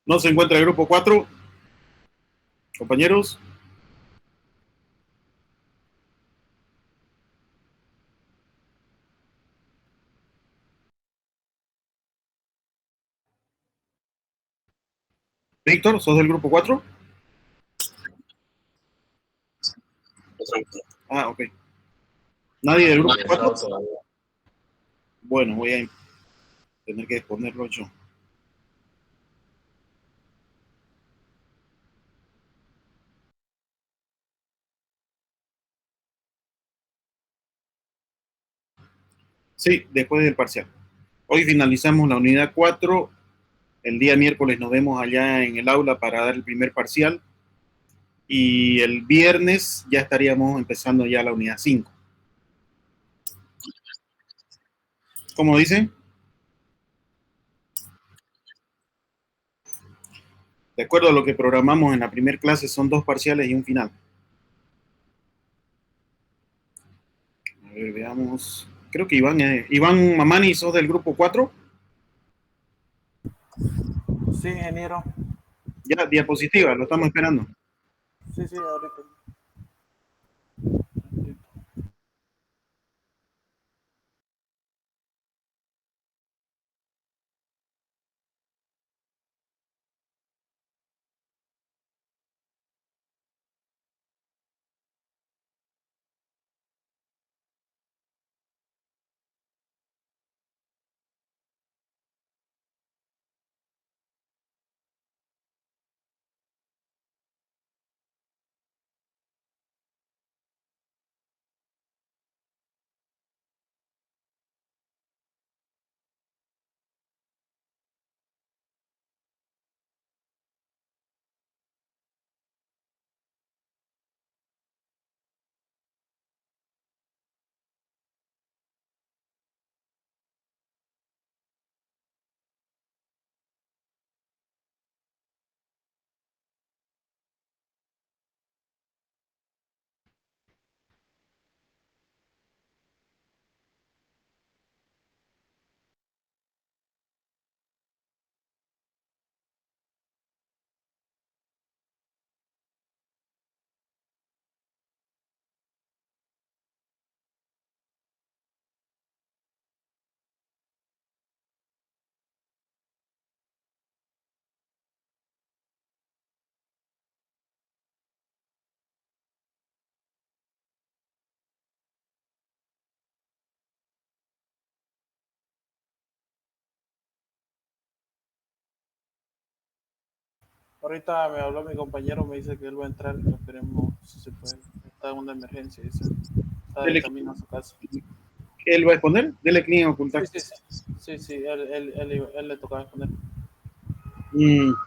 No se encuentra el grupo 4. Compañeros. Víctor, ¿sos del grupo 4? Ah, ok. ¿Nadie del grupo 4? Bueno, voy a tener que exponerlo yo. Sí, después del parcial. Hoy finalizamos la unidad 4. El día miércoles nos vemos allá en el aula para dar el primer parcial. Y el viernes ya estaríamos empezando ya la unidad 5. ¿Cómo dicen? De acuerdo a lo que programamos en la primera clase, son 2 parciales y un final. A ver, veamos. Creo que Iván Mamani, ¿sos del grupo 4? Sí, ingeniero. Ya, diapositiva, lo estamos esperando. Sí, ahorita. Ahorita me habló mi compañero, me dice que él va a entrar, esperemos si se puede. Está en una emergencia, dice. Está de camino a su casa. ¿Él va a exponer? Dele clic en ocultar. Sí, él le tocaba exponer.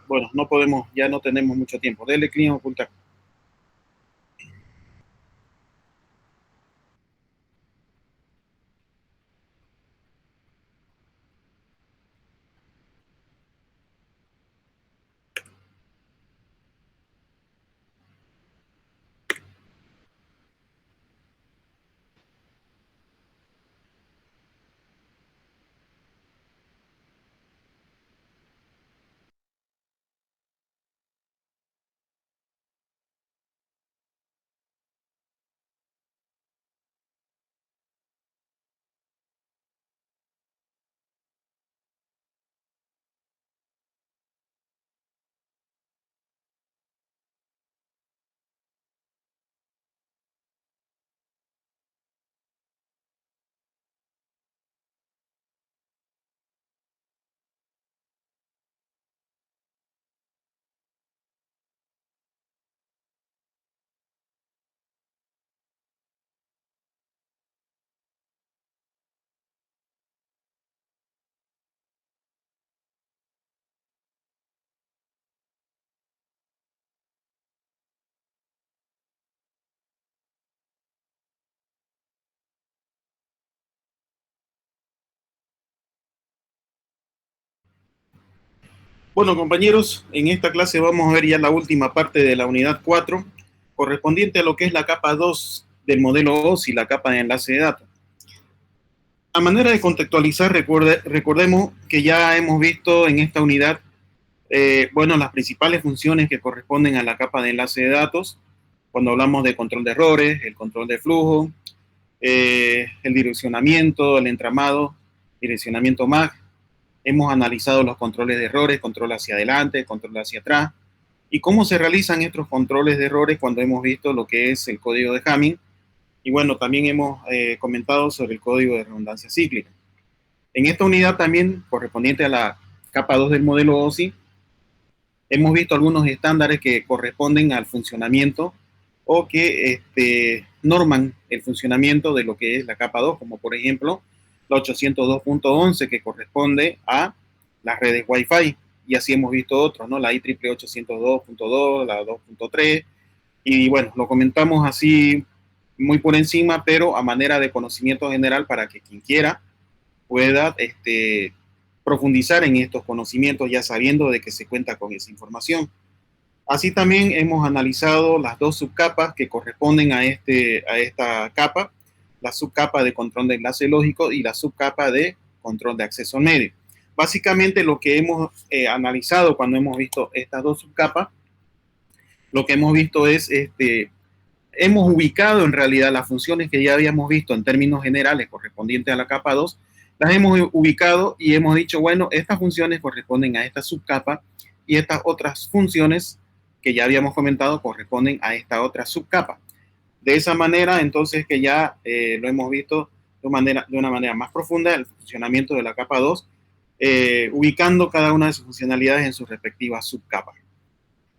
Bueno, no podemos, ya no tenemos mucho tiempo. Dele clic en ocultar. Bueno, compañeros, en esta clase vamos a ver ya la última parte de la unidad 4, correspondiente a lo que es la capa 2 del modelo OSI, la capa de enlace de datos. A manera de contextualizar, recordemos que ya hemos visto en esta unidad Bueno, las principales funciones que corresponden a la capa de enlace de datos, cuando hablamos de control de errores, el control de flujo, el direccionamiento, el entramado, direccionamiento MAC. Hemos analizado los controles de errores, control hacia adelante, control hacia atrás, y cómo se realizan estos controles de errores cuando hemos visto lo que es el código de Hamming. Y bueno, también hemos comentado sobre el código de redundancia cíclica. En esta unidad también, correspondiente a la capa 2 del modelo OSI, hemos visto algunos estándares que corresponden al funcionamiento o que norman el funcionamiento de lo que es la capa 2, como por ejemplo la 802.11 que corresponde a las redes Wi-Fi, y así hemos visto otros, ¿no? La IEEE 802.2, la 2.3, y bueno, lo comentamos así muy por encima, pero a manera de conocimiento general para que quien quiera pueda profundizar en estos conocimientos ya sabiendo de que se cuenta con esa información. Así también hemos analizado las dos subcapas que corresponden a esta capa, la subcapa de control de enlace lógico y la subcapa de control de acceso medio. Básicamente lo que hemos analizado cuando hemos visto estas dos subcapas, lo que hemos visto es, hemos ubicado en realidad las funciones que ya habíamos visto en términos generales correspondientes a la capa 2, las hemos ubicado y hemos dicho, bueno, estas funciones corresponden a esta subcapa y estas otras funciones que ya habíamos comentado corresponden a esta otra subcapa. De esa manera, entonces, que ya lo hemos visto de una manera más profunda, el funcionamiento de la capa 2, ubicando cada una de sus funcionalidades en sus respectivas subcapas.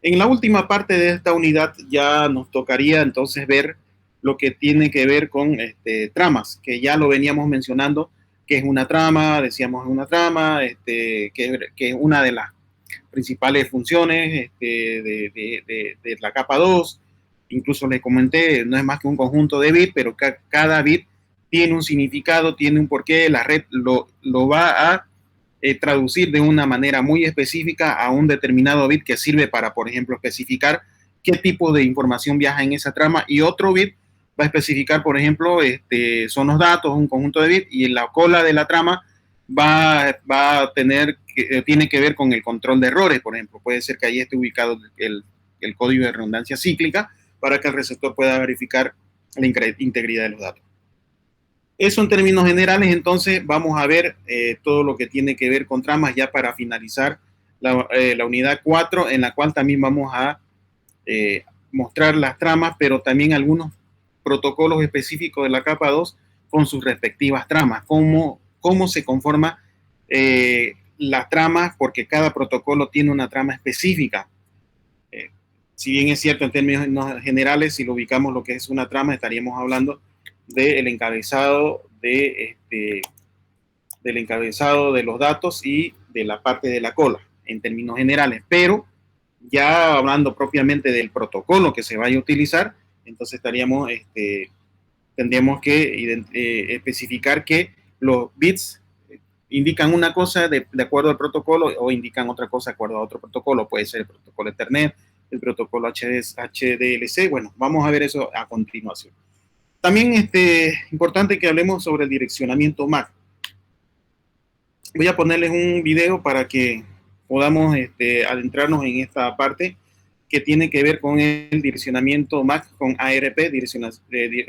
En la última parte de esta unidad ya nos tocaría entonces ver lo que tiene que ver con tramas, que ya lo veníamos mencionando, que es una trama, decíamos una trama, que es una de las principales funciones de la capa 2. Incluso les comenté, no es más que un conjunto de bits, pero cada bit tiene un significado, tiene un porqué, la red lo va a traducir de una manera muy específica a un determinado bit que sirve para, por ejemplo, especificar qué tipo de información viaja en esa trama, y otro bit va a especificar, por ejemplo, son los datos, un conjunto de bits, y en la cola de la trama va a tiene que ver con el control de errores, por ejemplo. Puede ser que ahí esté ubicado el código de redundancia cíclica para que el receptor pueda verificar la integridad de los datos. Eso en términos generales. Entonces vamos a ver todo lo que tiene que ver con tramas ya para finalizar la unidad 4, en la cual también vamos a mostrar las tramas, pero también algunos protocolos específicos de la capa 2 con sus respectivas tramas, cómo se conforma las tramas, porque cada protocolo tiene una trama específica. Si bien es cierto en términos generales, si lo ubicamos lo que es una trama, estaríamos hablando del encabezado del encabezado de los datos y de la parte de la cola en términos generales, pero ya hablando propiamente del protocolo que se vaya a utilizar, entonces tendríamos que especificar que los bits indican una cosa de acuerdo al protocolo o indican otra cosa de acuerdo a otro protocolo. Puede ser el protocolo Ethernet, el protocolo HDLC. Bueno, vamos a ver eso a continuación. También importante que hablemos sobre el direccionamiento MAC. Voy a ponerles un video para que podamos adentrarnos en esta parte que tiene que ver con el direccionamiento MAC con ARP,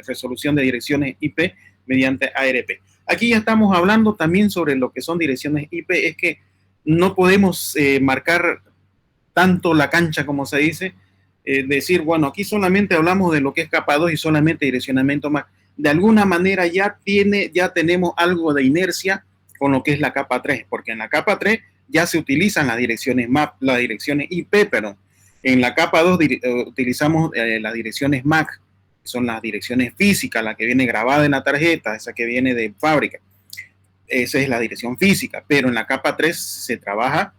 resolución de direcciones IP mediante ARP. Aquí ya estamos hablando también sobre lo que son direcciones IP. Es que no podemos marcar tanto la cancha, como se dice, decir, bueno, aquí solamente hablamos de lo que es capa 2 y solamente direccionamiento MAC. De alguna manera ya tenemos algo de inercia con lo que es la capa 3, porque en la capa 3 ya se utilizan las direcciones MAP, las direcciones IP, pero en la capa 2 utilizamos las direcciones MAC, que son las direcciones físicas, la que viene grabada en la tarjeta, esa que viene de fábrica. Esa es la dirección física, pero en la capa 3 se trabaja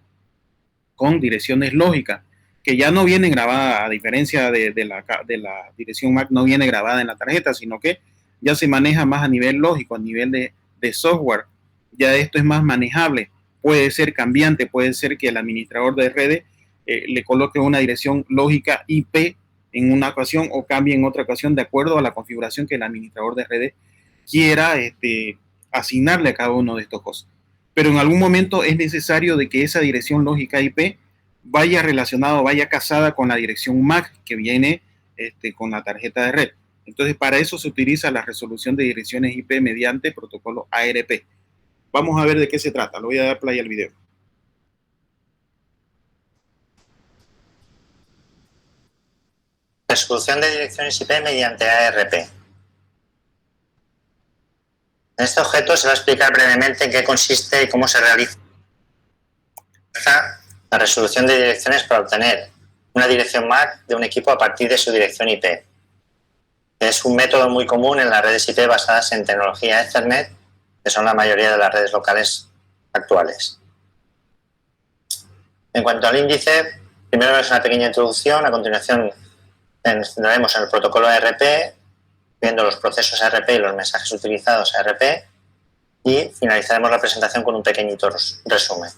con direcciones lógicas, que ya no vienen grabadas, a diferencia de la dirección MAC, no viene grabada en la tarjeta, sino que ya se maneja más a nivel lógico, a nivel de software. Ya esto es más manejable, puede ser cambiante, puede ser que el administrador de redes le coloque una dirección lógica IP en una ocasión o cambie en otra ocasión de acuerdo a la configuración que el administrador de redes quiera asignarle a cada uno de estos cosas. Pero en algún momento es necesario de que esa dirección lógica IP vaya relacionado, vaya casada con la dirección MAC que viene con la tarjeta de red. Entonces, para eso se utiliza la resolución de direcciones IP mediante protocolo ARP. Vamos a ver de qué se trata. Le voy a dar play al video. Resolución de direcciones IP mediante ARP. En este objeto se va a explicar brevemente en qué consiste y cómo se realiza la resolución de direcciones para obtener una dirección MAC de un equipo a partir de su dirección IP. Es un método muy común en las redes IP basadas en tecnología Ethernet, que son la mayoría de las redes locales actuales. En cuanto al índice, primero es una pequeña introducción, a continuación nos centraremos en el protocolo ARP, viendo los procesos ARP y los mensajes utilizados ARP, y finalizaremos la presentación con un pequeñito resumen.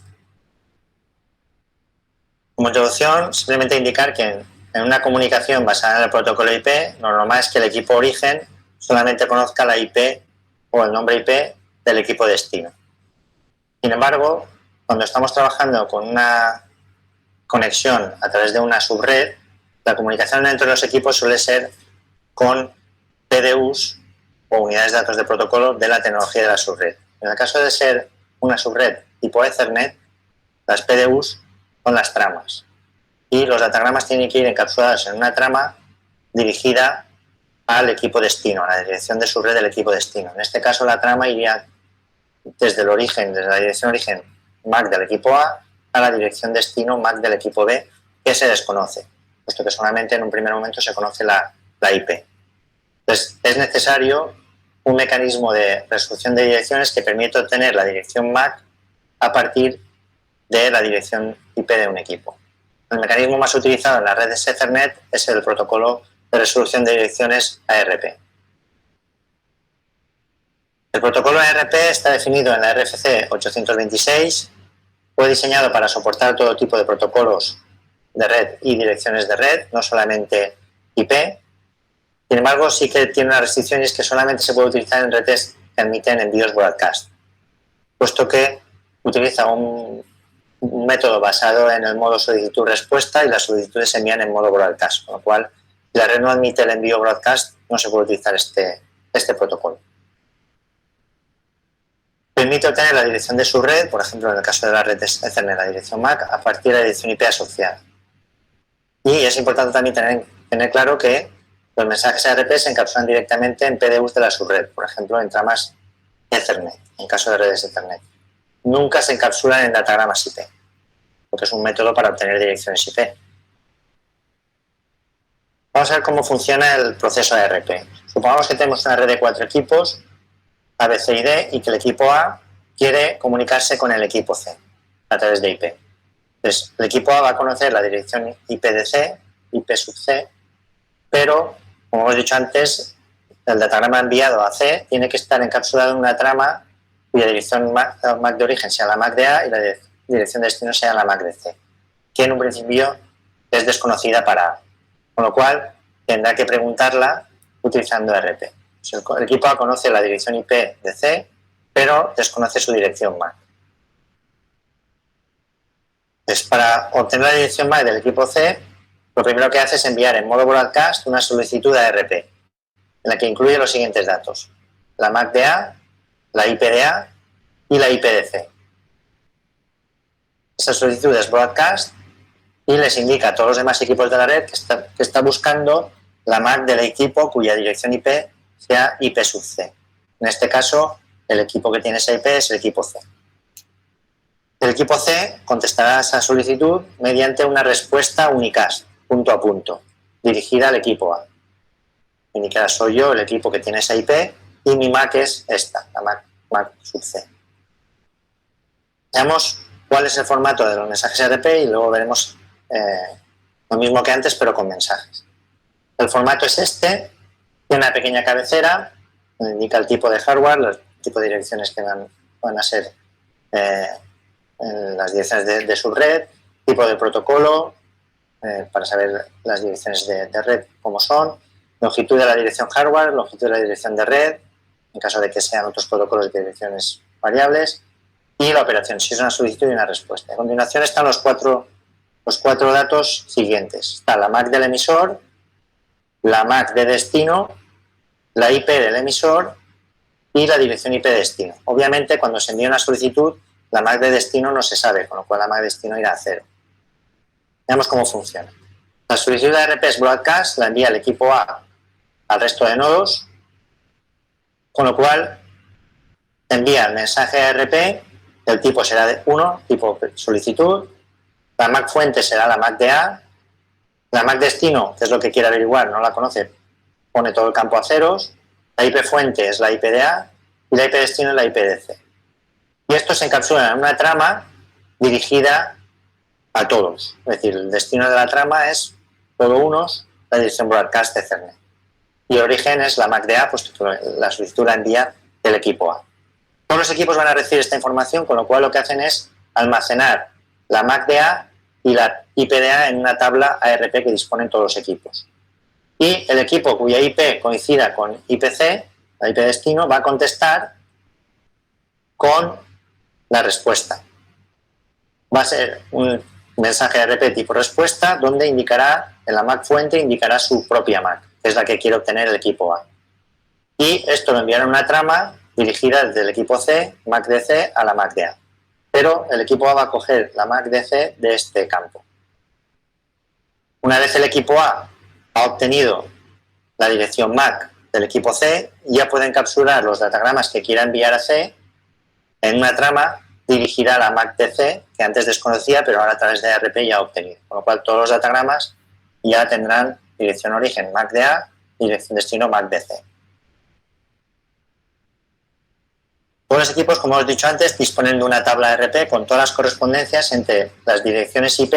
Como introducción, simplemente indicar que en una comunicación basada en el protocolo IP, lo normal es que el equipo origen solamente conozca la IP o el nombre IP del equipo destino. Sin embargo, cuando estamos trabajando con una conexión a través de una subred, la comunicación entre los equipos suele ser con PDUs o unidades de datos de protocolo de la tecnología de la subred. En el caso de ser una subred tipo Ethernet, las PDUs son las tramas y los datagramas tienen que ir encapsulados en una trama dirigida al equipo destino, a la dirección de subred del equipo destino. En este caso, la trama iría desde el origen, desde la dirección origen MAC del equipo A la dirección destino MAC del equipo B, que se desconoce, puesto que solamente en un primer momento se conoce la IP. Entonces, es necesario un mecanismo de resolución de direcciones que permite obtener la dirección MAC a partir de la dirección IP de un equipo. El mecanismo más utilizado en las redes Ethernet es el protocolo de resolución de direcciones ARP. El protocolo ARP está definido en la RFC 826, fue diseñado para soportar todo tipo de protocolos de red y direcciones de red, no solamente IP. Sin embargo, sí que tiene una restricción y es que solamente se puede utilizar en redes que admiten envíos broadcast, puesto que utiliza un método basado en el modo solicitud-respuesta y las solicitudes se envían en modo broadcast, con lo cual, si la red no admite el envío broadcast, no se puede utilizar este protocolo. Permite obtener la dirección de su red, por ejemplo, en el caso de la red Ethernet, la dirección MAC, a partir de la dirección IP asociada. Y es importante también tener claro que los mensajes ARP se encapsulan directamente en PDUs de la subred, por ejemplo, en tramas Ethernet, en caso de redes Ethernet. Nunca se encapsulan en datagramas IP, porque es un método para obtener direcciones IP. Vamos a ver cómo funciona el proceso ARP. Supongamos que tenemos una red de 4 equipos, A, B, C y D, y que el equipo A quiere comunicarse con el equipo C a través de IP. Entonces, el equipo A va a conocer la dirección IP de C, IP sub C, pero, como hemos dicho antes, el datagrama enviado a C tiene que estar encapsulado en una trama cuya dirección MAC de origen sea la MAC de A y la dirección de destino sea la MAC de C, que en un principio es desconocida para A, con lo cual tendrá que preguntarla utilizando ARP. El equipo A conoce la dirección IP de C, pero desconoce su dirección MAC. Entonces, para obtener la dirección MAC del equipo C, lo primero que hace es enviar en modo broadcast una solicitud a ARP, en la que incluye los siguientes datos: la MAC de A, la IP de A y la IP de C. Esa solicitud es broadcast y les indica a todos los demás equipos de la red que está buscando la MAC del equipo cuya dirección IP sea IP sub C. En este caso, el equipo que tiene esa IP es el equipo C. El equipo C contestará a esa solicitud mediante una respuesta unicast, punto a punto, dirigida al equipo A. Indicará: soy yo, el equipo que tiene esa IP, y mi MAC es esta, la MAC sub C. Veamos cuál es el formato de los mensajes ARP y luego veremos lo mismo que antes, pero con mensajes. El formato es este. Tiene una pequeña cabecera, indica el tipo de hardware, el tipo de direcciones que van a ser las direcciones de su red, tipo de protocolo, para saber las direcciones de red cómo son, longitud de la dirección hardware, longitud de la dirección de red, en caso de que sean otros protocolos de direcciones variables, y la operación, si es una solicitud y una respuesta. A continuación están los 4 los 4 datos siguientes. Está la MAC del emisor, la MAC de destino, la IP del emisor y la dirección IP de destino. Obviamente, cuando se envía una solicitud, la MAC de destino no se sabe, con lo cual la MAC de destino irá a 0. Veamos cómo funciona. La solicitud de RPs broadcast la envía el equipo A al resto de nodos, con lo cual envía el mensaje a RP, el tipo será de 1, tipo solicitud, la MAC fuente será la MAC de A, la MAC destino, que es lo que quiere averiguar, no la conoce, pone todo el campo a ceros, la IP fuente es la IP de A y la IP destino es la IP de C. Y esto se encapsula en una trama dirigida a todos. Es decir, el destino de la trama es todo unos, la dirección broadcast de Ethernet. Y el origen es la MAC de A, pues la solicitud la envía del equipo A. Todos los equipos van a recibir esta información, con lo cual lo que hacen es almacenar la MAC de A y la IP de A en una tabla ARP que disponen todos los equipos. Y el equipo cuya IP coincida con IPC, la IP destino, va a contestar con la respuesta. Va a ser un mensaje ARP tipo respuesta, donde indicará, en la MAC fuente, indicará su propia MAC, que es la que quiere obtener el equipo A. Y esto lo enviará en una trama dirigida desde el equipo C, MAC de C, a la MAC de A. Pero el equipo A va a coger la MAC de C de este campo. Una vez el equipo A ha obtenido la dirección MAC del equipo C, ya puede encapsular los datagramas que quiera enviar a C en una trama dirigida a la MAC de C, que antes desconocía, pero ahora a través de ARP ya ha obtenido. Con lo cual todos los datagramas ya tendrán dirección origen MAC de A y dirección destino MAC de C. Todos los equipos, como os he dicho antes, disponen de una tabla ARP con todas las correspondencias entre las direcciones IP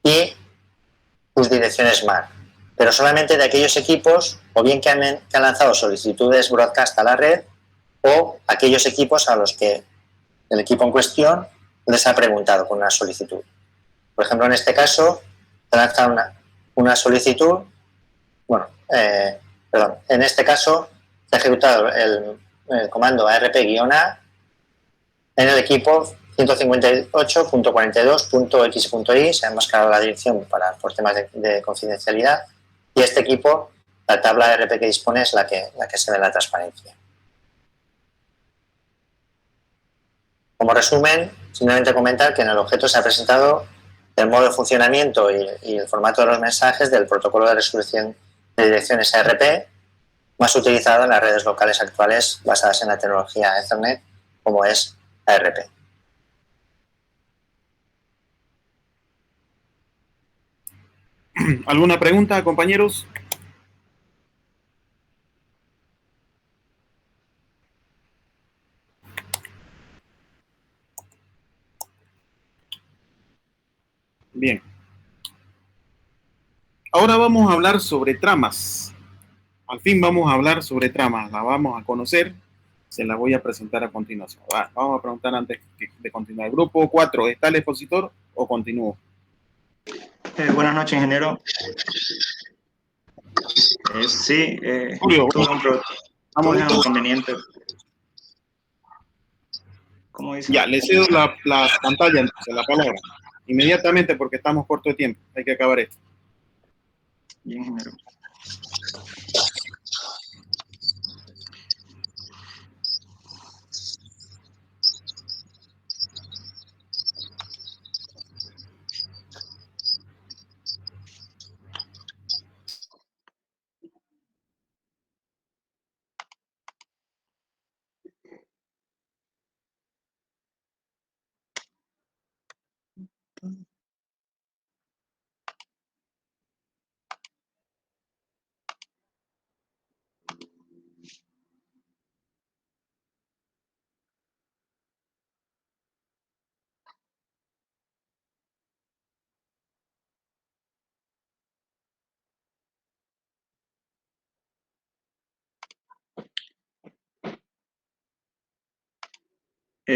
y sus direcciones MAC, pero solamente de aquellos equipos o bien que han lanzado solicitudes broadcast a la red o aquellos equipos a los que el equipo en cuestión les ha preguntado con una solicitud. Por ejemplo, en este caso, se lanza una solicitud, en este caso se ha ejecutado el comando ARP-A en el equipo 158.42.x.y, se ha enmascarado la dirección por temas de confidencialidad, y este equipo, la tabla ARP que dispone es la que se ve en la transparencia. Como resumen, simplemente comentar que en el objeto se ha presentado el modo de funcionamiento y el formato de los mensajes del protocolo de resolución de direcciones ARP, más utilizado en las redes locales actuales basadas en la tecnología Ethernet, como es ARP. ¿Alguna pregunta, compañeros? Bien. Ahora vamos a hablar sobre tramas. Al fin vamos a hablar sobre tramas. La vamos a conocer. Se la voy a presentar a continuación. Vamos a preguntar antes de continuar. Grupo 4, ¿está el expositor o continúo? Buenas noches, ingeniero. Sí, Julio, tuve un inconveniente. ¿Cómo dice? Ya, le cedo la pantalla, entonces, la palabra. Inmediatamente, porque estamos corto de tiempo. Hay que acabar esto. Bien, ingeniero.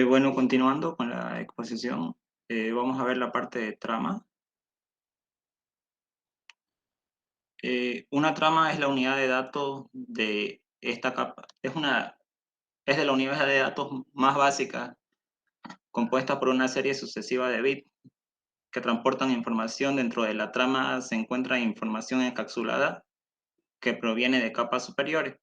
Bueno, continuando con la exposición, vamos a ver la parte de trama. Una trama es la unidad de datos de esta capa. Es de la unidad de datos más básica, compuesta por una serie sucesiva de bits que transportan información. Dentro de la trama se encuentra información encapsulada que proviene de capas superiores.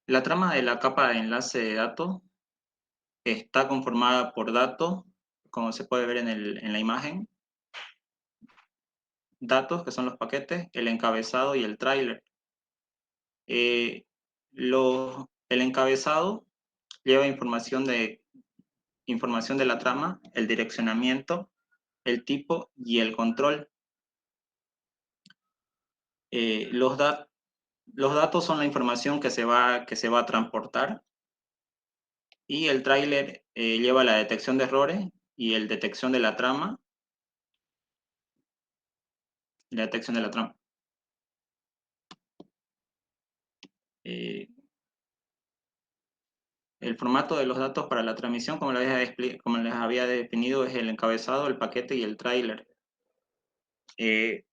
La trama de la capa de enlace de datos está conformada por datos, como se puede ver en la imagen. Datos, que son los paquetes, el encabezado y el tráiler. El encabezado lleva información de la trama, el direccionamiento, el tipo y el control. Los datos son la información que se va a transportar, y el tráiler lleva la detección de errores y el detección de la trama. La detección de la trama. El formato de los datos para la transmisión, como les había definido, es el encabezado, el paquete y el tráiler. El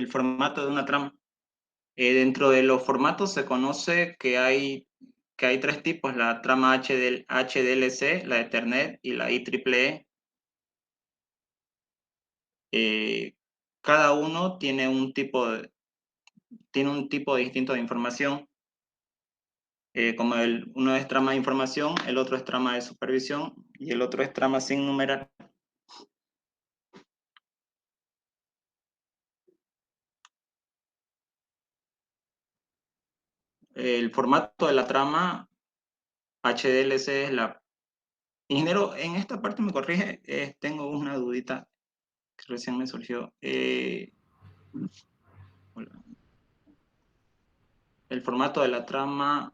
formato de una trama. Dentro de los formatos se conoce que hay 3 tipos: la trama HDLC, la Ethernet y la IEEE. Cada uno tiene un tipo distinto de información. Como uno es trama de información, el otro es trama de supervisión y el otro es trama sin numerar. El formato de la trama HDLC es la... Ingeniero, en esta parte me corrige, tengo una dudita que recién me surgió. El formato de la trama...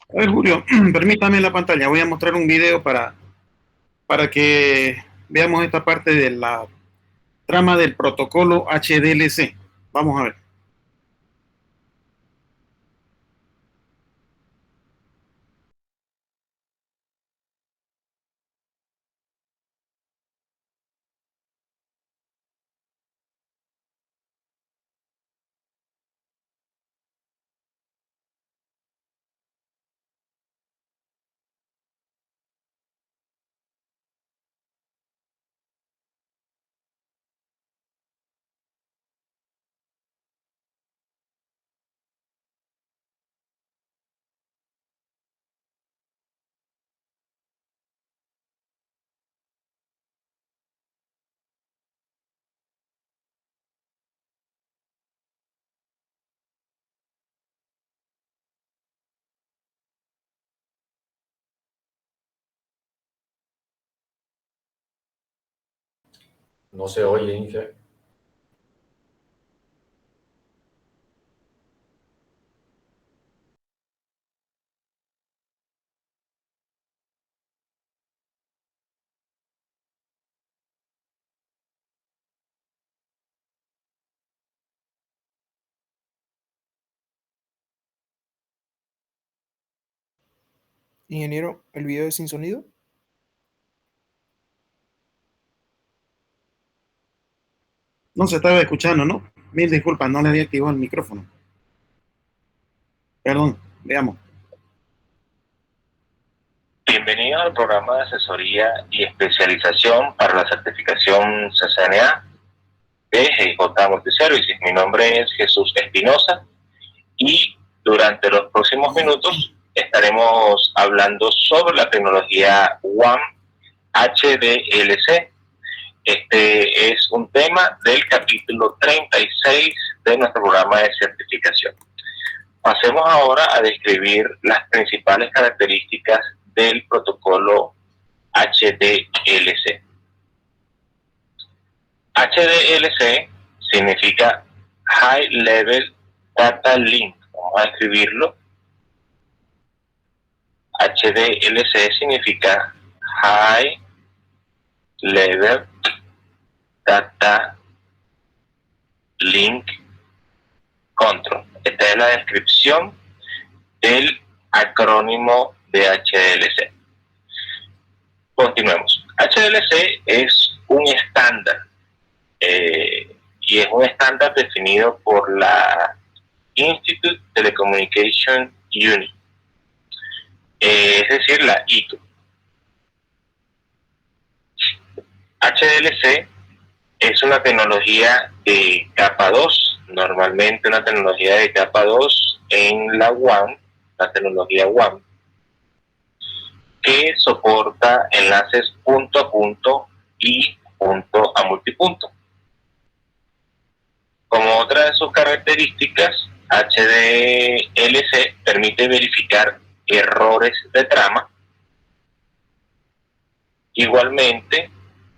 A ver, Julio, permítame la pantalla. Voy a mostrar un video para que veamos esta parte de la trama del protocolo HDLC. Vamos a ver. No se oye, Inge. Ingeniero, ¿el video es sin sonido? No se estaba escuchando, ¿no? Mil disculpas, no le había activado el micrófono. Perdón, veamos. Bienvenido al programa de asesoría y especialización para la certificación CCNA de GIJ Multiservices. Mi nombre es Jesús Espinosa y durante los próximos minutos estaremos hablando sobre la tecnología WAN HDLC. Este es un tema del capítulo 36 de nuestro programa de certificación. Pasemos ahora a describir las principales características del protocolo HDLC. HDLC significa High Level Data Link. Vamos a escribirlo. HDLC significa High Level Data Link Control. esta es la descripción del acrónimo de HDLC. Continuemos. HDLC es un estándar y es un estándar definido por la Institute Telecommunication Unit, es decir, la ITU. HDLC es una tecnología de capa 2, normalmente una tecnología de capa 2 en la WAN, la tecnología WAN, que soporta enlaces punto a punto y punto a multipunto. Como otra de sus características, HDLC permite verificar errores de trama. Igualmente,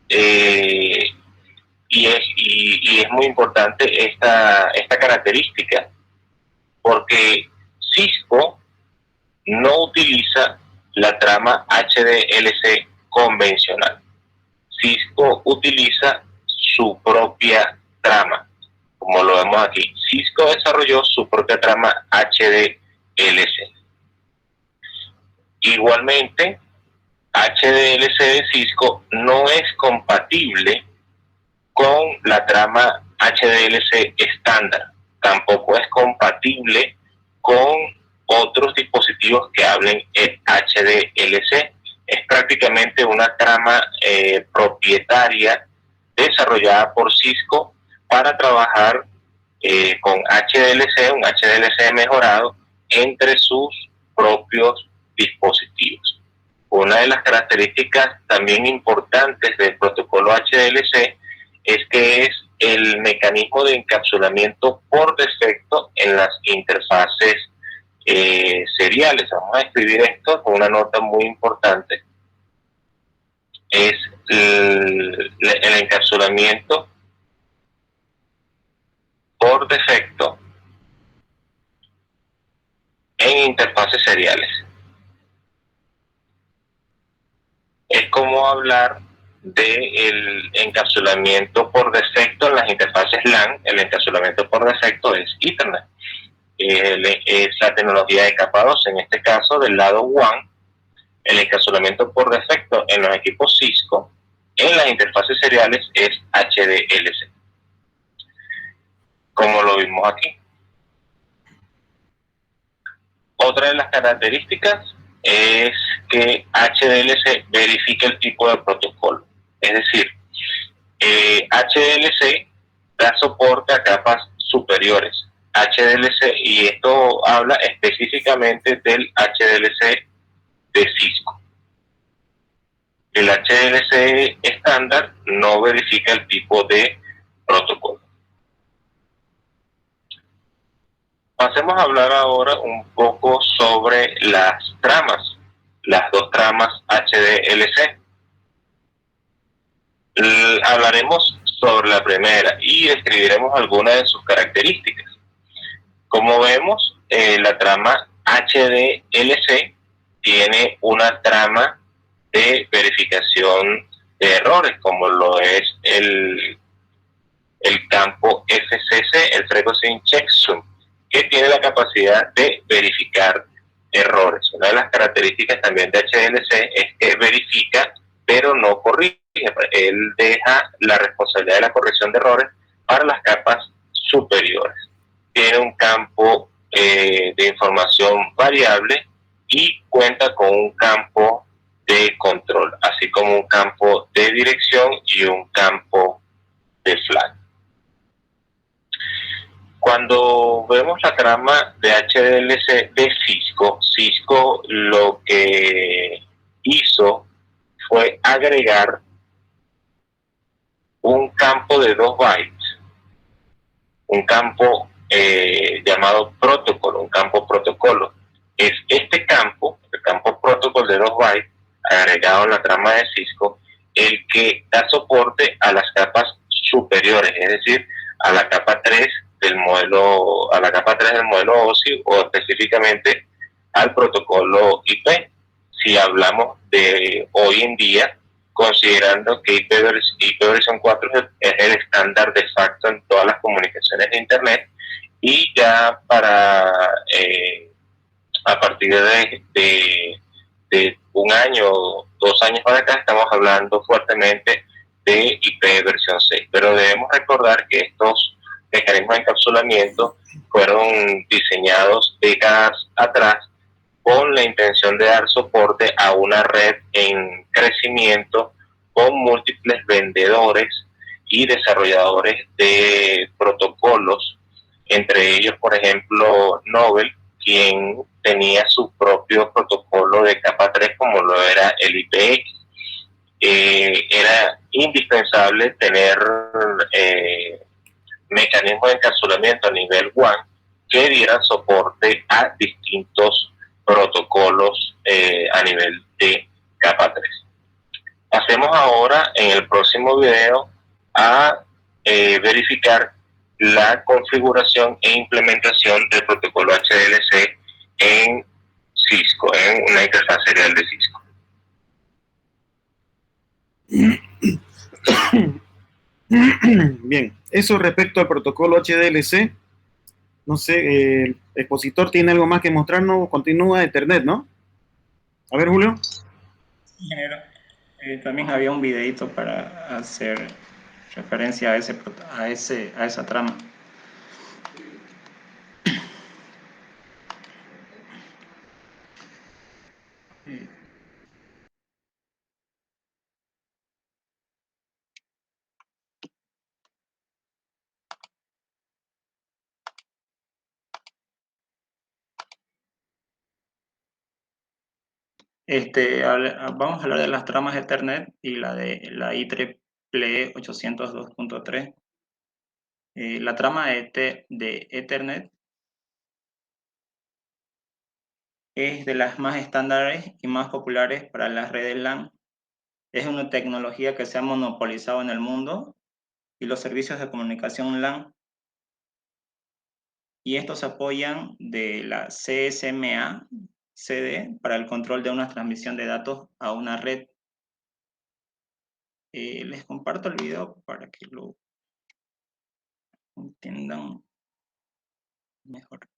y es muy importante esta característica, porque Cisco no utiliza la trama HDLC convencional. Cisco utiliza su propia trama, como lo vemos aquí. Cisco desarrolló su propia trama HDLC. Igualmente, HDLC de Cisco no es compatible con la trama HDLC estándar. Tampoco es compatible con otros dispositivos que hablen HDLC. Es prácticamente una trama propietaria desarrollada por Cisco para trabajar con HDLC, un HDLC mejorado entre sus propios dispositivos. Una de las características también importantes del protocolo HDLC es que es el mecanismo de encapsulamiento por defecto en las interfaces seriales. Vamos a escribir esto con una nota muy importante. Es el encapsulamiento por defecto en interfaces seriales. Es como hablar del encapsulamiento por defecto en las interfaces LAN. El encapsulamiento por defecto es Ethernet. Es la tecnología de capa 2, en este caso del lado WAN. El encapsulamiento por defecto en los equipos Cisco en las interfaces seriales es HDLC, como lo vimos aquí. Otra de las características es que HDLC verifica el tipo de protocolo. Es decir, HDLC da soporte a capas superiores. HDLC, y esto habla específicamente del HDLC de Cisco. El HDLC estándar no verifica el tipo de protocolo. Pasemos a hablar ahora un poco sobre las tramas, las dos tramas HDLC. Hablaremos sobre la primera y describiremos algunas de sus características. Como vemos, la trama HDLC tiene una trama de verificación de errores, como lo es el campo FCC, el Frequency Checksum, que tiene la capacidad de verificar errores. Una de las características también de HDLC es que verifica, pero no corrige. Él deja la responsabilidad de la corrección de errores para las capas superiores. Tiene un campo de información variable y cuenta con un campo de control, así como un campo de dirección y un campo de flag. Cuando vemos la trama de HDLC de Cisco lo que hizo fue agregar un campo de 2 bytes, un campo llamado protocolo, un campo protocolo. Es este campo, el campo protocolo de 2 bytes, agregado en la trama de Cisco, el que da soporte a las capas superiores, es decir, a la capa 3 del modelo, OSI, o específicamente al protocolo IP. Si hablamos de hoy en día, considerando que IP versión 4 es el estándar de facto en todas las comunicaciones de Internet, Y ya para a partir de un año, 2 años para acá, estamos hablando fuertemente de IP versión 6. Pero debemos recordar que estos mecanismos de encapsulamiento fueron diseñados décadas atrás con la intención de dar soporte a una red en crecimiento con múltiples vendedores y desarrolladores de protocolos, entre ellos, por ejemplo, Nobel, quien tenía su propio protocolo de capa 3 como lo era el IPX. Era indispensable tener mecanismos de encapsulamiento a nivel WAN que dieran soporte a distintos protocolos a nivel de capa 3. Pasemos ahora en el próximo video a verificar la configuración e implementación del protocolo HDLC en Cisco, en una interfaz serial de Cisco. Bien, eso respecto al protocolo HDLC. No sé, el expositor tiene algo más que mostrarnos. Continúa Ethernet, ¿no? A ver, Julio. Ingeniero, también había un videito para hacer referencia a esa trama. Vamos a hablar de las tramas Ethernet y la de la IEEE 802.3. La trama de Ethernet es de las más estándares y más populares para las redes LAN. Es una tecnología que se ha monopolizado en el mundo y los servicios de comunicación LAN. Y estos apoyan de la CSMA CD para el control de una transmisión de datos a una red. Les comparto el video para que lo entiendan mejor.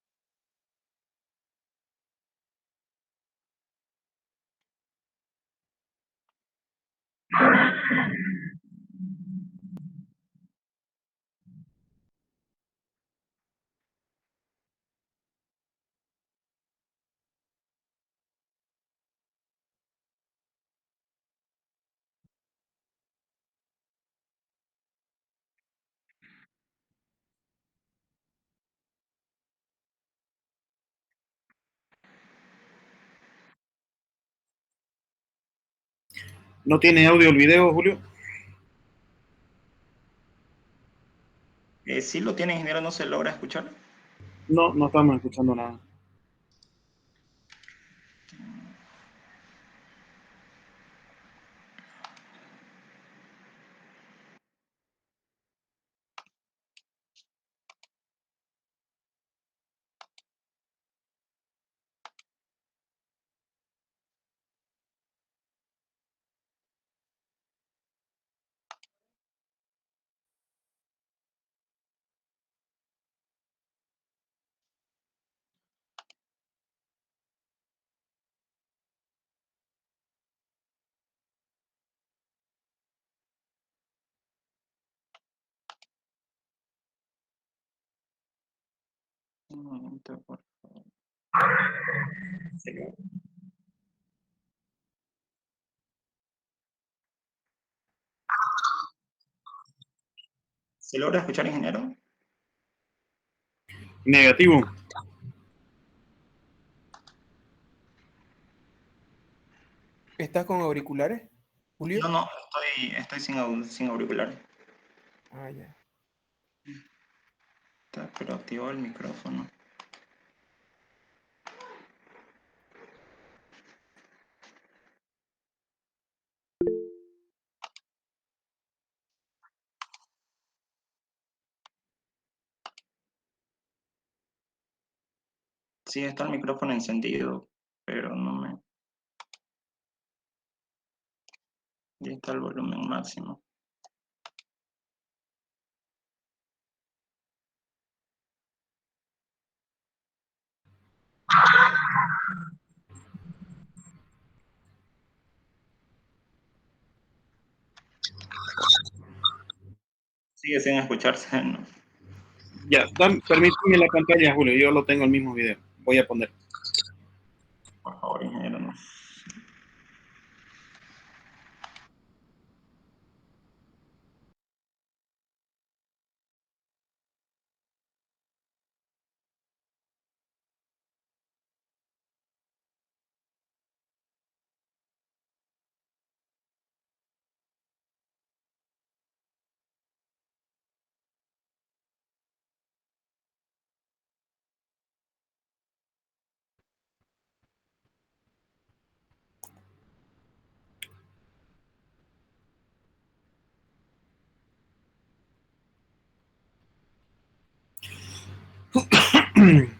¿No tiene audio el video, Julio? Si lo tiene, ingeniero, no se logra escuchar. No, no estamos escuchando nada. Un momento, por favor. ¿Se logra escuchar, ingeniero? Negativo. ¿Estás con auriculares, Julio? No, estoy sin auriculares. Ah, ya. Pero activó el micrófono. Sí, está el micrófono encendido, pero no me... Y está el volumen máximo. Sigue sin escucharse, ¿no? Ya, permíteme la pantalla, Julio, yo lo tengo el mismo video. Voy a poner. Por favor, ingeniero, no.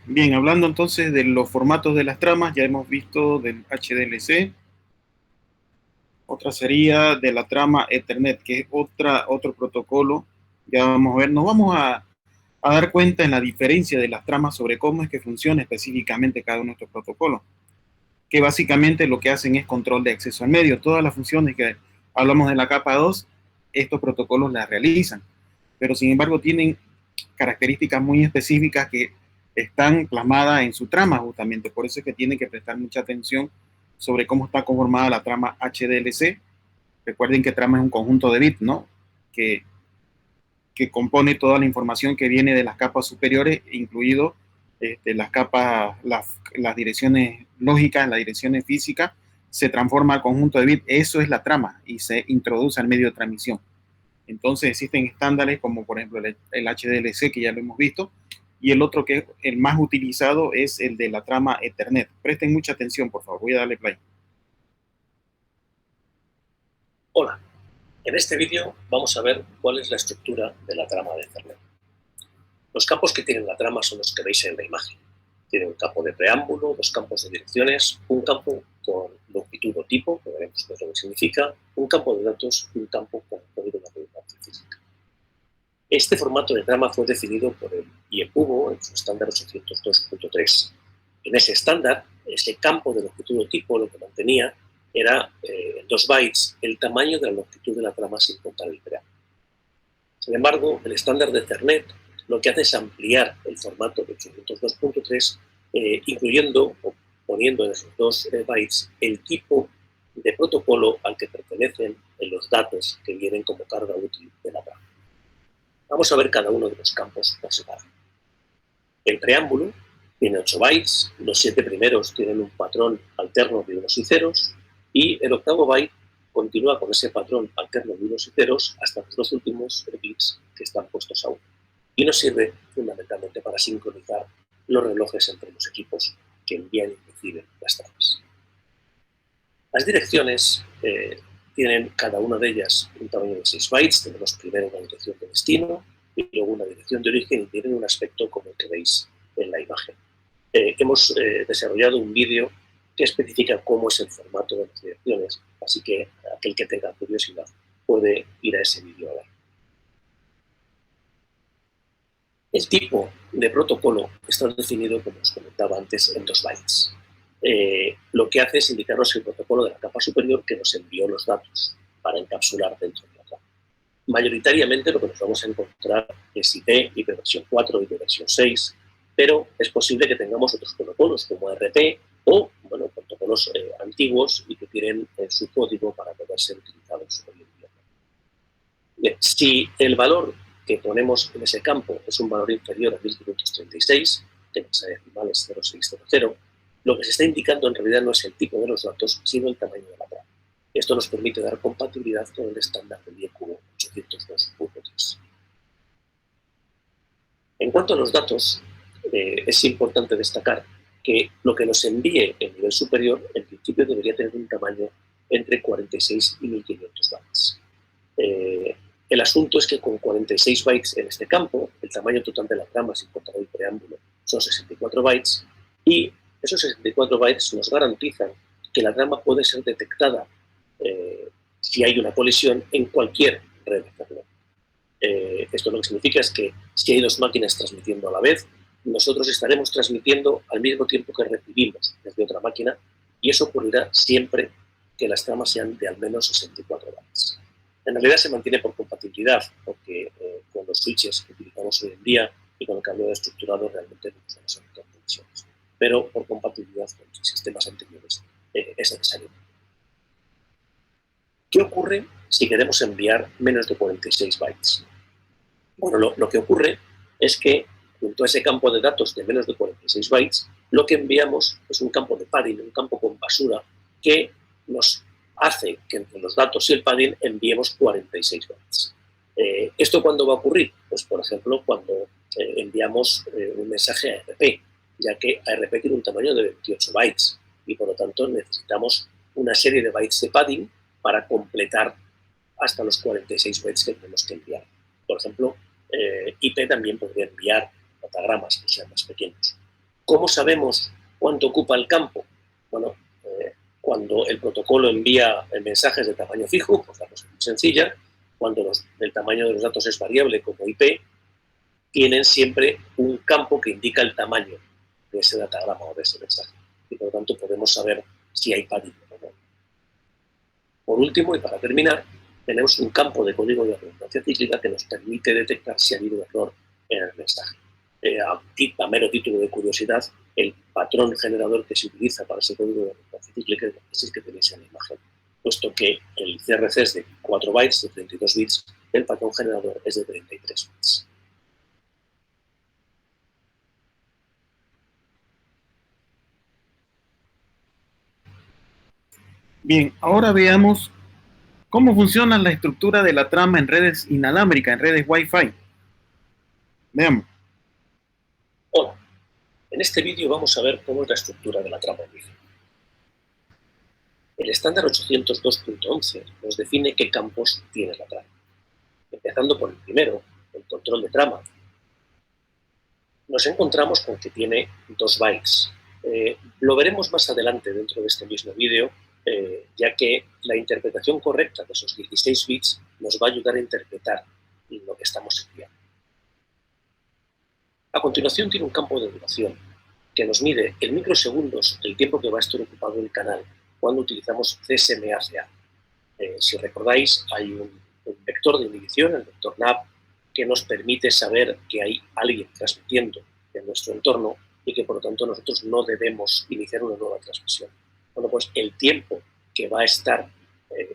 Bien, hablando entonces de los formatos de las tramas, ya hemos visto del HDLC. Otra sería de la trama Ethernet, que es otro protocolo. Ya vamos a ver, nos vamos a dar cuenta en la diferencia de las tramas sobre cómo es que funciona específicamente cada uno de estos protocolos, que básicamente lo que hacen es control de acceso al medio. Todas las funciones que hablamos de la capa 2, estos protocolos las realizan, pero sin embargo tienen características muy específicas que están plasmadas en su trama justamente. Por eso es que tienen que prestar mucha atención sobre cómo está conformada la trama HDLC. Recuerden que trama es un conjunto de bits, ¿no? Que compone toda la información que viene de las capas superiores, incluido las capas, las direcciones lógicas, las direcciones físicas, se transforma al conjunto de bits. Eso es la trama y se introduce al medio de transmisión. Entonces existen estándares como por ejemplo el HDLC, que ya lo hemos visto, y el otro que es el más utilizado es el de la trama Ethernet. Presten mucha atención, por favor. Voy a darle play. Hola, en este vídeo vamos a ver cuál es la estructura de la trama de Ethernet. Los campos que tienen la trama son los que veis en la imagen. Tiene un campo de preámbulo, dos campos de direcciones, un campo con longitud o tipo, que veremos qué es lo que significa, un campo de datos y un campo con código de redundancia física. Este formato de trama fue definido por el IEPUBO en su estándar 802.3. En ese estándar, ese campo de longitud o tipo lo que mantenía era en 2 bytes el tamaño de la longitud de la trama sin contar el preámbulo. Sin embargo, el estándar de Ethernet lo que hace es ampliar el formato de 802.3, incluyendo o poniendo en esos 2 bytes el tipo de protocolo al que pertenecen los datos que vienen como carga útil de la trama. Vamos a ver cada uno de los campos por separado. El preámbulo tiene 8 bytes, los 7 primeros tienen un patrón alterno de unos y ceros, y el octavo byte continúa con ese patrón alterno de unos y ceros hasta los 2 últimos bits que están puestos a 1. Y nos sirve fundamentalmente para sincronizar los relojes entre los equipos que envían y reciben las tramas. Las direcciones tienen cada una de ellas un tamaño de 6 bytes. Tenemos primero una dirección de destino y luego una dirección de origen, y tienen un aspecto como el que veis en la imagen. Hemos desarrollado un vídeo que especifica cómo es el formato de las direcciones, así que aquel que tenga curiosidad puede ir a ese vídeo a ver. El tipo de protocolo está definido, como os comentaba antes, en 2 bytes. Lo que hace es indicarnos el protocolo de la capa superior que nos envió los datos para encapsular dentro de la trama. Mayoritariamente lo que nos vamos a encontrar es IP versión 4, IP versión 6, pero es posible que tengamos otros protocolos como RP o protocolos antiguos y que tienen su código para poder ser utilizados hoy en día. Bien, si el valor que ponemos en ese campo es un valor inferior a 1536, que en hexadecimales 0600, lo que se está indicando en realidad no es el tipo de los datos, sino el tamaño de la trama. Esto nos permite dar compatibilidad con el estándar del IEPUBO 802.3. En cuanto a los datos, es importante destacar que lo que nos envíe el nivel superior, en principio debería tener un tamaño entre 46 y 1500 bytes. El asunto es que con 46 bytes en este campo, el tamaño total de la trama, sin contar el preámbulo, son 64 bytes, y esos 64 bytes nos garantizan que la trama puede ser detectada si hay una colisión en cualquier red Ethernet. Esto lo que significa es que si hay 2 máquinas transmitiendo a la vez, nosotros estaremos transmitiendo al mismo tiempo que recibimos desde otra máquina, y eso ocurrirá siempre que las tramas sean de al menos 64 bytes. En realidad se mantiene por compatibilidad, porque con los switches que utilizamos hoy en día y con el cableado estructurado realmente no usamos conexiones. Pero por compatibilidad con los sistemas anteriores es necesario. ¿Qué ocurre si queremos enviar menos de 46 bytes? Bueno, lo que ocurre es que junto a ese campo de datos de menos de 46 bytes, lo que enviamos es un campo de padding, un campo con basura, que nos hace que entre los datos y el padding enviemos 46 bytes. ¿Esto cuándo va a ocurrir? Pues, por ejemplo, cuando enviamos un mensaje a ARP, ya que ARP tiene un tamaño de 28 bytes y, por lo tanto, necesitamos una serie de bytes de padding para completar hasta los 46 bytes que tenemos que enviar. Por ejemplo, IP también podría enviar datagramas que sean más pequeños. ¿Cómo sabemos cuánto ocupa el campo? Bueno, cuando el protocolo envía mensajes de tamaño fijo, pues la cosa es muy sencilla. Cuando el tamaño de los datos es variable, como IP, tienen siempre un campo que indica el tamaño de ese datagrama o de ese mensaje. Y por lo tanto podemos saber si hay padding o no. Por último, y para terminar, tenemos un campo de código de redundancia cíclica que nos permite detectar si ha habido error en el mensaje. A mero título de curiosidad, el patrón generador que se utiliza para ese código de redundancia cíclica es el que tenéis en la imagen, puesto que el CRC es de 4 bytes, de 32 bits, el patrón generador es de 33 bits. Bien, ahora veamos cómo funciona la estructura de la trama en redes inalámbricas, en redes Wi-Fi. Veamos. Hola, en este vídeo vamos a ver cómo es la estructura de la trama Wi-Fi. El estándar 802.11 nos define qué campos tiene la trama. Empezando por el primero, el control de trama, nos encontramos con que tiene 2 bytes. Lo veremos más adelante dentro de este mismo vídeo, ya que la interpretación correcta de esos 16 bits nos va a ayudar a interpretar lo que estamos enviando. A continuación tiene un campo de duración que nos mide en microsegundos el tiempo que va a estar ocupado el canal cuando utilizamos CSMA-CA. Si recordáis, hay un vector de inhibición, el vector NAV, que nos permite saber que hay alguien transmitiendo en nuestro entorno y que por lo tanto nosotros no debemos iniciar una nueva transmisión. Bueno, pues el tiempo que va a estar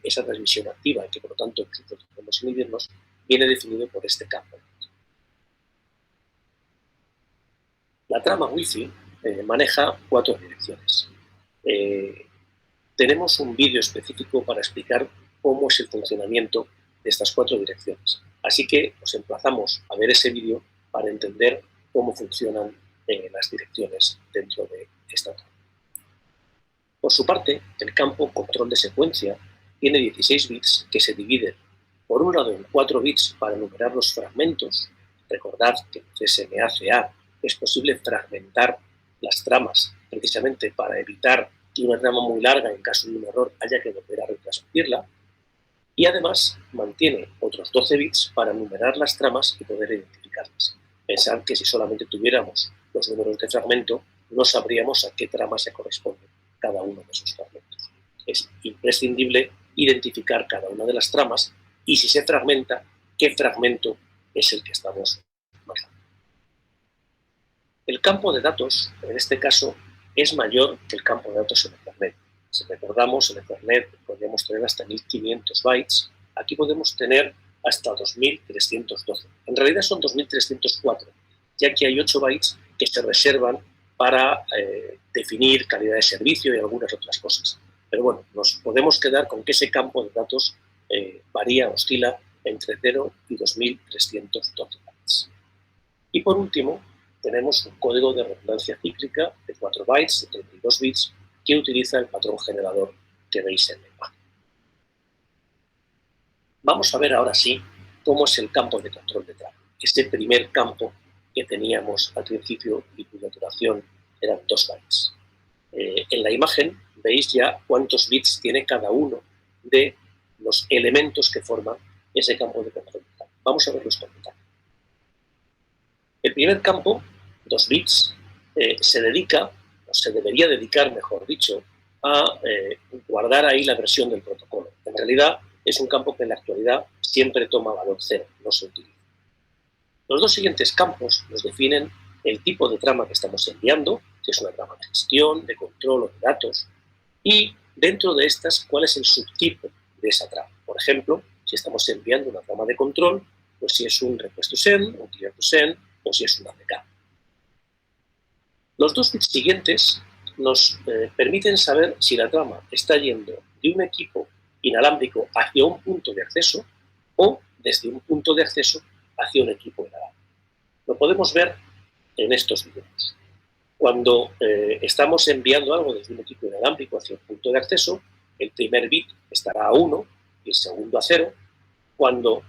esa transmisión activa y que por lo tanto nosotros debemos inhibirnos viene definido por este campo. La trama Wi-Fi maneja 4 direcciones. Tenemos un vídeo específico para explicar cómo es el funcionamiento de estas 4 direcciones. Así que os emplazamos a ver ese vídeo para entender cómo funcionan las direcciones dentro de esta trama. Por su parte, el campo control de secuencia tiene 16 bits que se dividen, por un lado, en 4 bits para enumerar los fragmentos. Recordad que en CSMA-CA es posible fragmentar las tramas precisamente para evitar que una trama muy larga, en caso de un error, haya que volver a retransmitirla. Y además mantiene otros 12 bits para enumerar las tramas y poder identificarlas. Pensad que si solamente tuviéramos los números de fragmento, no sabríamos a qué trama se corresponde cada uno de esos fragmentos. Es imprescindible identificar cada una de las tramas y si se fragmenta, qué fragmento es el que estamos manejando. El campo de datos, en este caso, es mayor que el campo de datos en Ethernet. Si recordamos, en Ethernet podríamos tener hasta 1500 bytes. Aquí podemos tener hasta 2312. En realidad son 2304, ya que hay 8 bytes que se reservan para definir calidad de servicio y algunas otras cosas. Pero bueno, nos podemos quedar con que ese campo de datos varía, oscila entre 0 y 2312 bytes. Y por último, tenemos un código de redundancia cíclica de 4 bytes, de 32 bits, que utiliza el patrón generador que veis en la imagen. Vamos a ver ahora sí cómo es el campo de control de trama. Este primer campo que teníamos al principio y cuya duración eran 2 bytes. En la imagen veis ya cuántos bits tiene cada uno de los elementos que forman ese campo de control de trama. Vamos a verlos con detalle. El primer campo 2 bits, se dedica, o se debería dedicar, mejor dicho, a guardar ahí la versión del protocolo. En realidad, es un campo que en la actualidad siempre toma valor 0, no se utiliza. Los 2 siguientes campos nos definen el tipo de trama que estamos enviando, si es una trama de gestión, de control o de datos, y dentro de estas, cuál es el subtipo de esa trama. Por ejemplo, si estamos enviando una trama de control, pues si es un request to send, un clear to send, o si es una APK. Los 2 bits siguientes nos permiten saber si la trama está yendo de un equipo inalámbrico hacia un punto de acceso o desde un punto de acceso hacia un equipo inalámbrico. Lo podemos ver en estos dibujos. Cuando estamos enviando algo desde un equipo inalámbrico hacia un punto de acceso, el primer bit estará a 1 y el segundo a 0. Cuando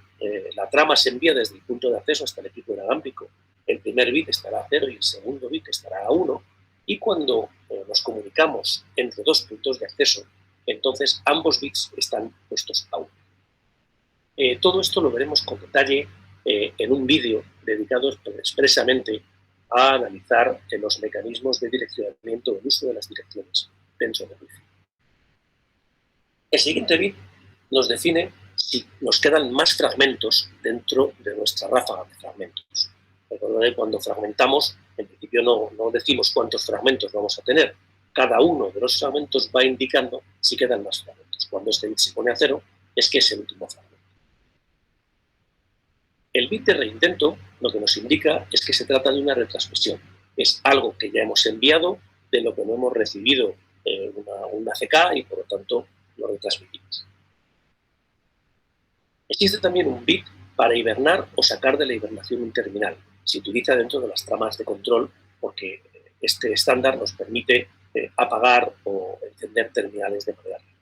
la trama se envía desde el punto de acceso hasta el equipo inalámbrico, el primer bit estará a 0 y el segundo bit estará a 1. Y cuando nos comunicamos entre 2 puntos de acceso, entonces ambos bits están puestos a 1. Todo esto lo veremos con detalle en un vídeo dedicado expresamente a analizar los mecanismos de direccionamiento del uso de las direcciones dentro de Wi-Fi. El siguiente bit nos define si nos quedan más fragmentos dentro de nuestra ráfaga de fragmentos. Recuerden que cuando fragmentamos, en principio no decimos cuántos fragmentos vamos a tener. Cada uno de los fragmentos va indicando si quedan más fragmentos. Cuando este bit se pone a 0, es que es el último fragmento. El bit de reintento lo que nos indica es que se trata de una retransmisión. Es algo que ya hemos enviado, de lo que no hemos recibido una CK y por lo tanto lo retransmitimos. Existe también un bit para hibernar o sacar de la hibernación un terminal. Se utiliza dentro de las tramas de control porque este estándar nos permite apagar o encender terminales de manera libre.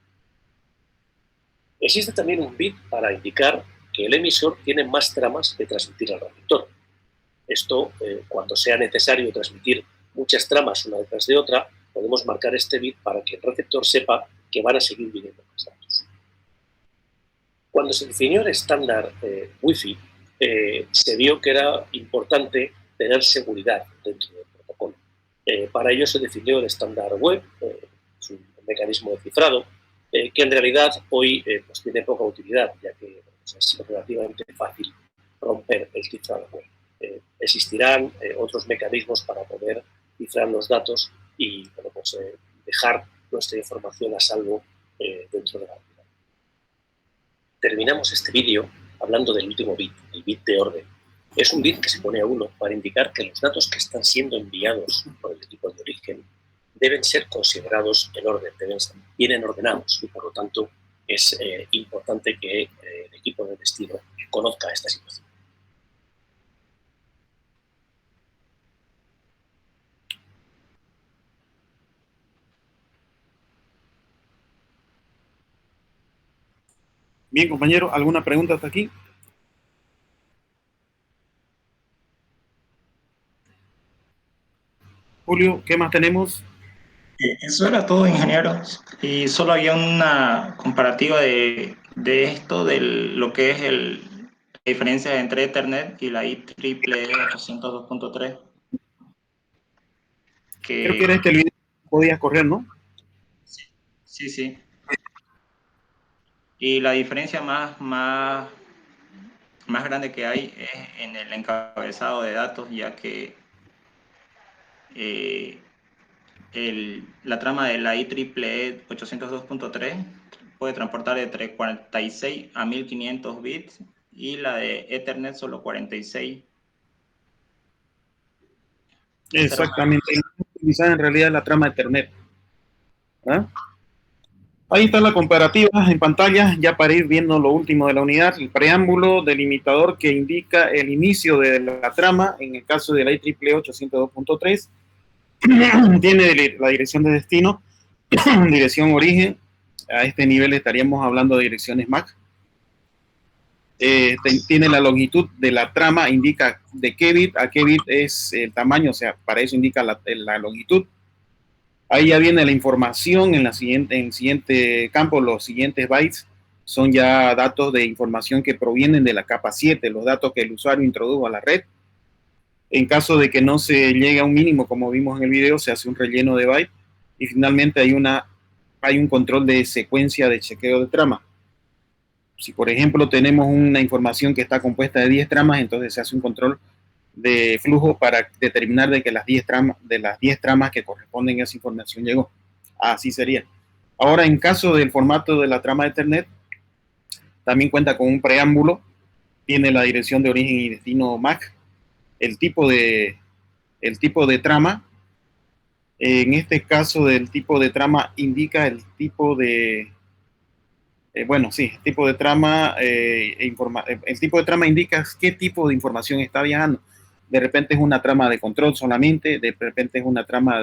Existe también un bit para indicar que el emisor tiene más tramas de transmitir al receptor. Esto, cuando sea necesario transmitir muchas tramas una detrás de otra, podemos marcar este bit para que el receptor sepa que van a seguir viniendo más datos. Cuando se definió el estándar Wi-Fi, se vio que era importante tener seguridad dentro del protocolo. Para ello se definió el estándar web, es un mecanismo de cifrado, que en realidad hoy pues tiene poca utilidad, ya que es relativamente fácil romper el cifrado web. Existirán otros mecanismos para poder cifrar los datos y bueno, pues, dejar nuestra información a salvo dentro de la unidad. Terminamos este vídeo hablando del último bit, el bit de orden. Es un bit que se pone a 1 para indicar que los datos que están siendo enviados por el equipo de origen deben ser considerados en orden, vienen ordenados y por lo tanto es importante que el equipo de destino conozca esta situación. Bien, compañero, ¿alguna pregunta hasta aquí? Julio, ¿qué más tenemos? Eso era todo, ingenieros. Y solo había una comparativa de esto, de lo que es la diferencia entre Ethernet y la IEEE 802.3. Creo que era este el video que podías correr, ¿no? Sí, sí. Y la diferencia más grande que hay es en el encabezado de datos, ya que la trama de la IEEE 802.3 puede transportar entre 46 a 1500 bits y la de Ethernet solo 46. Exactamente. Utilizada en realidad la trama Ethernet. ¿Ah? Ahí está la comparativa en pantalla, ya para ir viendo lo último de la unidad, el preámbulo delimitador que indica el inicio de la trama, en el caso de la IEEE 802.3, tiene la dirección de destino, dirección origen, a este nivel estaríamos hablando de direcciones MAC. Tiene la longitud de la trama, indica de qué bit a qué bit es el tamaño, o sea, para eso indica la longitud. Ahí ya viene la información en el siguiente campo, los siguientes bytes son ya datos de información que provienen de la capa 7, los datos que el usuario introdujo a la red. En caso de que no se llegue a un mínimo, como vimos en el video, se hace un relleno de byte y finalmente hay un control de secuencia de chequeo de trama. Si, por ejemplo, tenemos una información que está compuesta de 10 tramas, entonces se hace un control de flujo para determinar de que las 10 tramas que corresponden a esa información llegó. Así sería. Ahora, en caso del formato de la trama de Ethernet, también cuenta con un preámbulo, tiene la dirección de origen y destino MAC, el tipo de trama. En este caso, del tipo de trama indica el tipo de el tipo de trama el tipo de trama indica qué tipo de información está viajando. De repente es una trama de control solamente, de repente es una trama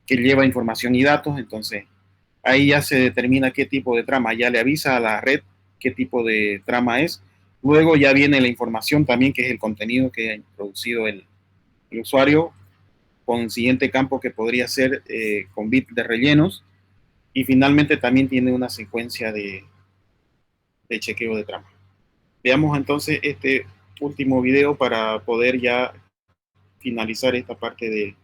que lleva información y datos, entonces ahí ya se determina qué tipo de trama, ya le avisa a la red qué tipo de trama es. Luego ya viene la información también, que es el contenido que ha introducido el usuario, con el siguiente campo que podría ser con bits de rellenos, y finalmente también tiene una secuencia de chequeo de trama. Veamos entonces este último video para poder ya finalizar esta parte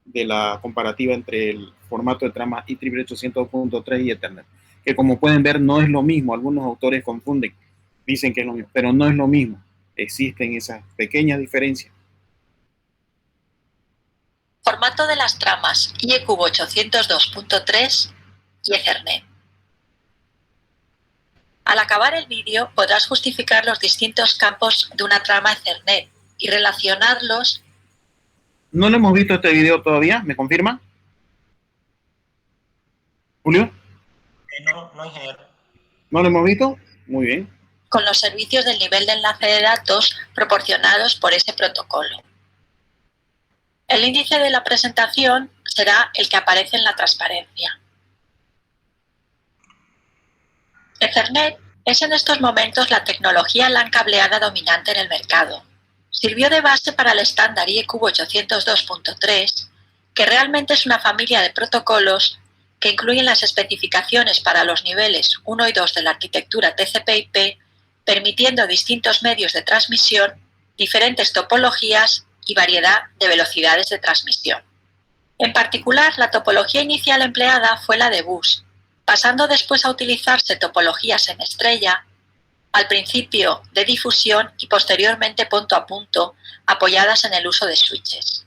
de la comparativa entre el formato de trama IEEE 802.3 y Ethernet, que como pueden ver no es lo mismo. Algunos autores confunden, dicen que es lo mismo, pero no es lo mismo. Existen esas pequeñas diferencias. Formato de las tramas IEEE 802.3 y Ethernet. Al acabar el vídeo podrás justificar los distintos campos de una trama Ethernet y relacionarlos. No lo hemos visto este video todavía, ¿me confirma? ¿Julio? No, ingeniero. ¿No lo hemos visto? Muy bien. Con los servicios del nivel de enlace de datos proporcionados por ese protocolo. El índice de la presentación será el que aparece en la transparencia. Ethernet es en estos momentos la tecnología LAN cableada dominante en el mercado. Sirvió de base para el estándar IEEE 802.3, que realmente es una familia de protocolos que incluyen las especificaciones para los niveles 1 y 2 de la arquitectura TCP/IP, permitiendo distintos medios de transmisión, diferentes topologías y variedad de velocidades de transmisión. En particular, la topología inicial empleada fue la de bus, pasando después a utilizarse topologías en estrella, al principio de difusión y posteriormente punto a punto, apoyadas en el uso de switches.